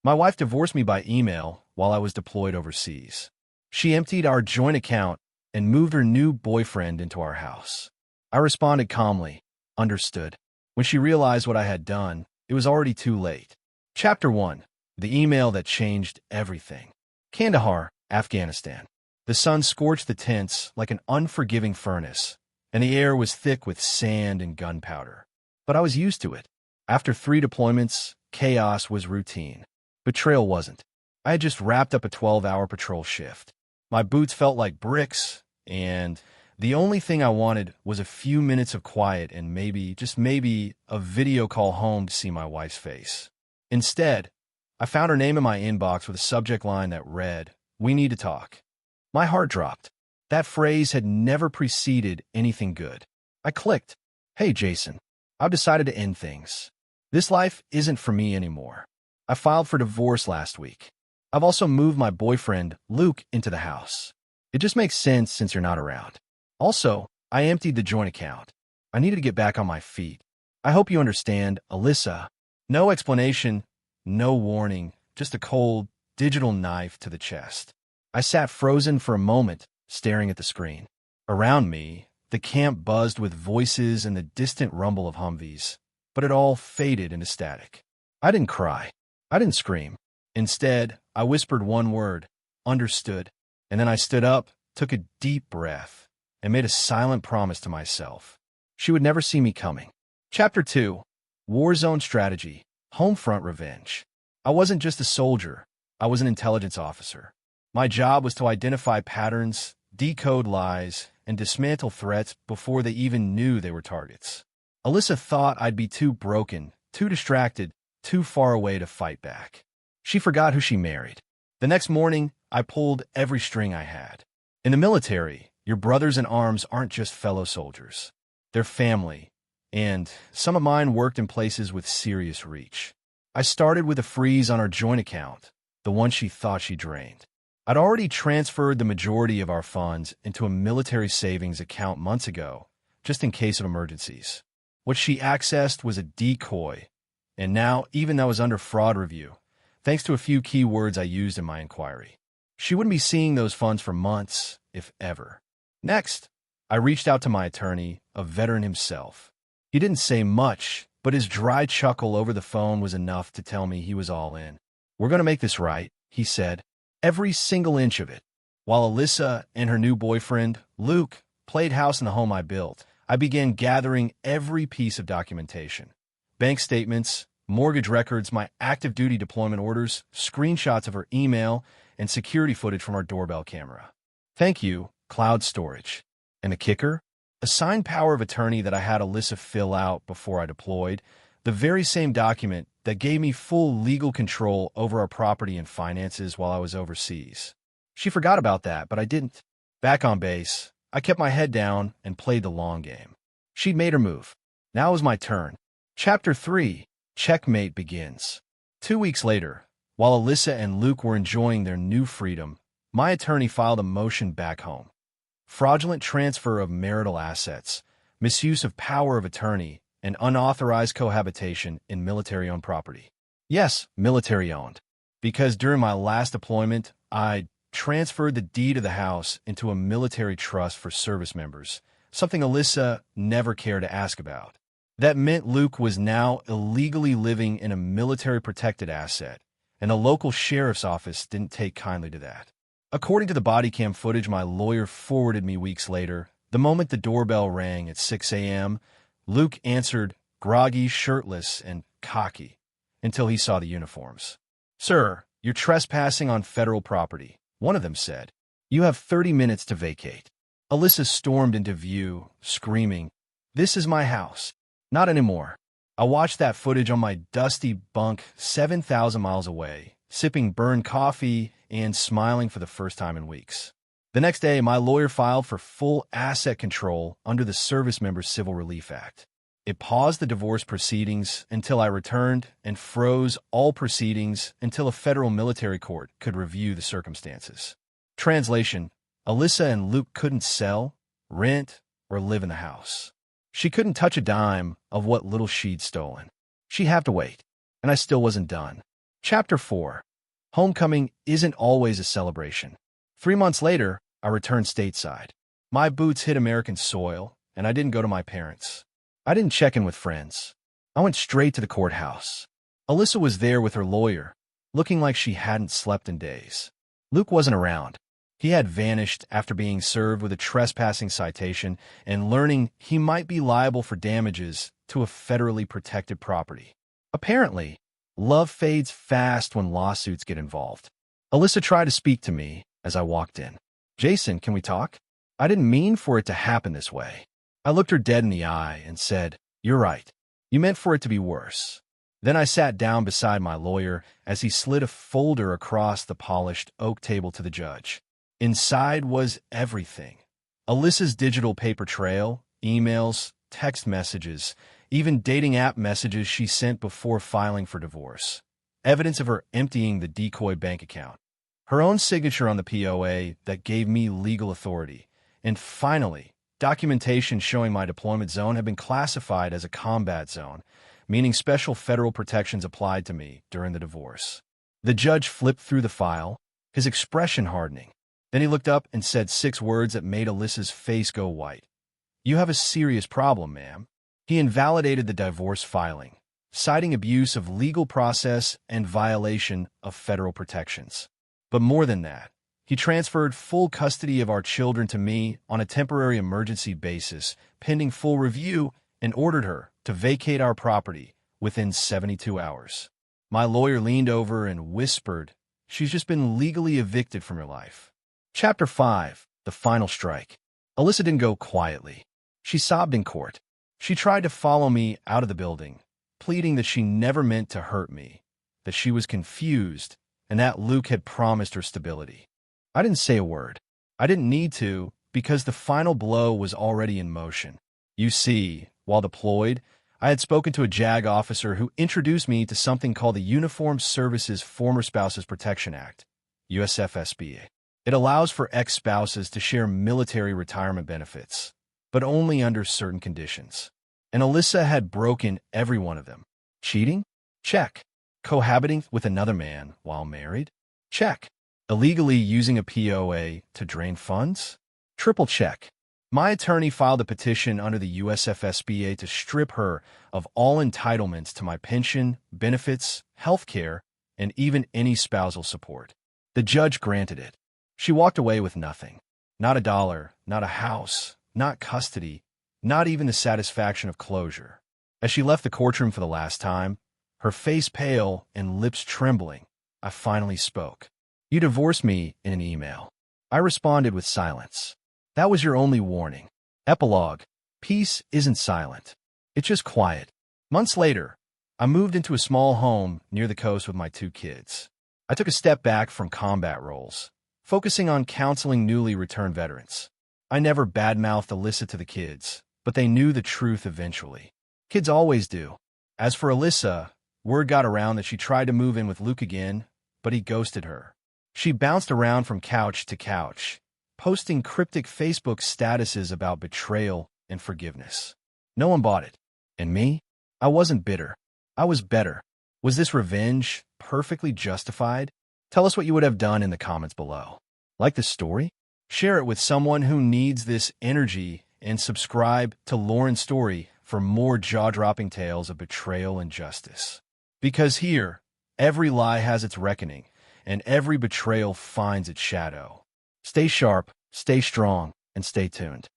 My wife divorced me by email while I was deployed overseas. She emptied our joint account and moved her new boyfriend into our house. I responded calmly, understood. When she realized what I had done, it was already too late. Chapter 1. The email that changed everything. Kandahar, Afghanistan. The sun scorched the tents like an unforgiving furnace, and the air was thick with sand and gunpowder. But I was used to it. After 3 deployments, chaos was routine. Betrayal wasn't. I had just wrapped up a 12-hour patrol shift. My boots felt like bricks, and the only thing I wanted was a few minutes of quiet and maybe, just maybe, a video call home to see my wife's face. Instead, I found her name in my inbox with a subject line that read, "We need to talk." My heart dropped. That phrase had never preceded anything good. I clicked. "Hey, Jason, I've decided to end things. This life isn't for me anymore. I filed for divorce last week. I've also moved my boyfriend, Luke, into the house. It just makes sense since you're not around. Also, I emptied the joint account. I needed to get back on my feet. I hope you understand, Alyssa." No explanation, no warning, just a cold, digital knife to the chest. I sat frozen for a moment, staring at the screen. Around me, the camp buzzed with voices and the distant rumble of Humvees, but it all faded into static. I didn't cry. I didn't scream. Instead, I whispered one word, "Understood." And then I stood up, took a deep breath, and made a silent promise to myself. She would never see me coming. Chapter 2. Warzone Strategy. Homefront Revenge. I wasn't just a soldier. I was an intelligence officer. My job was to identify patterns, decode lies, and dismantle threats before they even knew they were targets. Alyssa thought I'd be too broken, too distracted, too far away to fight back. She forgot who she married. The next morning, I pulled every string I had. In the military, your brothers in arms aren't just fellow soldiers. They're family, and some of mine worked in places with serious reach. I started with a freeze on our joint account, the one she thought she drained. I'd already transferred the majority of our funds into a military savings account months ago, just in case of emergencies. What she accessed was a decoy, and now, even though it was under fraud review, thanks to a few key words I used in my inquiry, she wouldn't be seeing those funds for months, if ever. Next, I reached out to my attorney, a veteran himself. He didn't say much, but his dry chuckle over the phone was enough to tell me he was all in. "We're going to make this right," he said. "Every single inch of it." While Alyssa and her new boyfriend, Luke, played house in the home I built, I began gathering every piece of documentation. Bank statements, mortgage records, my active duty deployment orders, screenshots of her email, and security footage from our doorbell camera. Thank you, cloud storage. And the kicker? A signed power of attorney that I had Alyssa fill out before I deployed, the very same document that gave me full legal control over our property and finances while I was overseas. She forgot about that, but I didn't. Back on base, I kept my head down and played the long game. She'd made her move. Now it was my turn. Chapter 3. Checkmate begins. 2 weeks later, while Alyssa and Luke were enjoying their new freedom, my attorney filed a motion back home. Fraudulent transfer of marital assets, misuse of power of attorney, and unauthorized cohabitation in military-owned property. Yes, military-owned. Because during my last deployment, I transferred the deed of the house into a military trust for service members, something Alyssa never cared to ask about. That meant Luke was now illegally living in a military-protected asset, and the local sheriff's office didn't take kindly to that. According to the body cam footage my lawyer forwarded me weeks later, the moment the doorbell rang at 6 a.m., Luke answered, groggy, shirtless, and cocky, until he saw the uniforms. "Sir, you're trespassing on federal property," one of them said. "You have 30 minutes to vacate." Alyssa stormed into view, screaming, "This is my house." Not anymore. I watched that footage on my dusty bunk 7,000 miles away, sipping burned coffee and smiling for the first time in weeks. The next day, my lawyer filed for full asset control under the Service Members Civil Relief Act. It paused the divorce proceedings until I returned and froze all proceedings until a federal military court could review the circumstances. Translation: Alyssa and Luke couldn't sell, rent, or live in the house. She couldn't touch a dime of what little she'd stolen. She'd have to wait, and I still wasn't done. Chapter 4. Homecoming isn't always a celebration. 3 months later, I returned stateside. My boots hit American soil, and I didn't go to my parents'. I didn't check in with friends. I went straight to the courthouse. Alyssa was there with her lawyer, looking like she hadn't slept in days. Luke wasn't around. He had vanished after being served with a trespassing citation and learning he might be liable for damages to a federally protected property. Apparently, love fades fast when lawsuits get involved. Alyssa tried to speak to me as I walked in. "Jason, can we talk? I didn't mean for it to happen this way." I looked her dead in the eye and said, "You're right. You meant for it to be worse." Then I sat down beside my lawyer as he slid a folder across the polished oak table to the judge. Inside was everything. Alyssa's digital paper trail, emails, text messages, even dating app messages she sent before filing for divorce. Evidence of her emptying the decoy bank account. Her own signature on the POA that gave me legal authority. And finally, documentation showing my deployment zone had been classified as a combat zone, meaning special federal protections applied to me during the divorce. The judge flipped through the file, his expression hardening. Then he looked up and said 6 words that made Alyssa's face go white. "You have a serious problem, ma'am." He invalidated the divorce filing, citing abuse of legal process and violation of federal protections. But more than that, he transferred full custody of our children to me on a temporary emergency basis, pending full review, and ordered her to vacate our property within 72 hours. My lawyer leaned over and whispered, "She's just been legally evicted from your life." Chapter 5. The Final Strike. Alyssa didn't go quietly. She sobbed in court. She tried to follow me out of the building, pleading that she never meant to hurt me, that she was confused, and that Luke had promised her stability. I didn't say a word. I didn't need to, because the final blow was already in motion. You see, while deployed, I had spoken to a JAG officer who introduced me to something called the Uniformed Services Former Spouses Protection Act, USFSBA. It allows for ex-spouses to share military retirement benefits, but only under certain conditions. And Alyssa had broken every one of them. Cheating? Check. Cohabiting with another man while married? Check. Illegally using a POA to drain funds? Triple check. My attorney filed a petition under the USFSBA to strip her of all entitlements to my pension, benefits, health care, and even any spousal support. The judge granted it. She walked away with nothing. Not a dollar, not a house, not custody, not even the satisfaction of closure. As she left the courtroom for the last time, her face pale and lips trembling, I finally spoke. "You divorced me in an email." I responded with silence. "That was your only warning." Epilogue. Peace isn't silent. It's just quiet. Months later, I moved into a small home near the coast with my 2 kids. I took a step back from combat roles, focusing on counseling newly returned veterans. I never badmouthed Alyssa to the kids, but they knew the truth eventually. Kids always do. As for Alyssa, word got around that she tried to move in with Luke again, but he ghosted her. She bounced around from couch to couch, posting cryptic Facebook statuses about betrayal and forgiveness. No one bought it. And me? I wasn't bitter. I was better. Was this revenge perfectly justified? Tell us what you would have done in the comments below. Like this story? Share it with someone who needs this energy, and subscribe to Lauren's Story for more jaw-dropping tales of betrayal and justice. Because here, every lie has its reckoning, and every betrayal finds its shadow. Stay sharp, stay strong, and stay tuned.